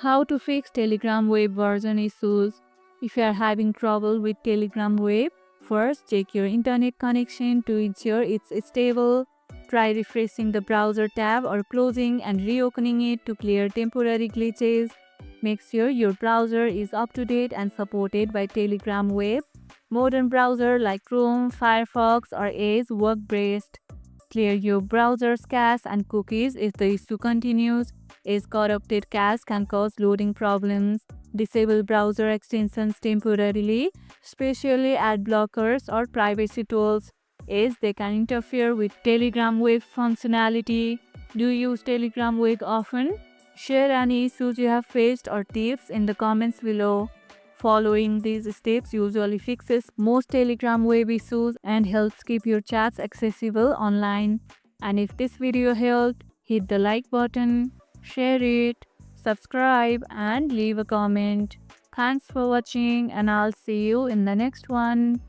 How to fix Telegram web version issues. If you are having trouble with Telegram web, first check your internet connection to ensure it's stable. Try refreshing the browser tab or closing and reopening it to clear temporary glitches. Make sure your browser is up to date and supported by Telegram web. Modern browsers like Chrome, Firefox, or Edge work best. Clear your browser's cache and cookies if the issue continues. Is corrupted cache can cause loading problems. Disable browser extensions temporarily, especially ad blockers or privacy tools, as they can interfere with Telegram web functionality. Do you use Telegram web often? Share any issues you have faced or tips in the comments below. Following these steps usually fixes most Telegram web issues and helps keep your chats accessible online. And if this video helped, hit the like button, share it, subscribe, and leave a comment. Thanks for watching, and I'll see you in the next one.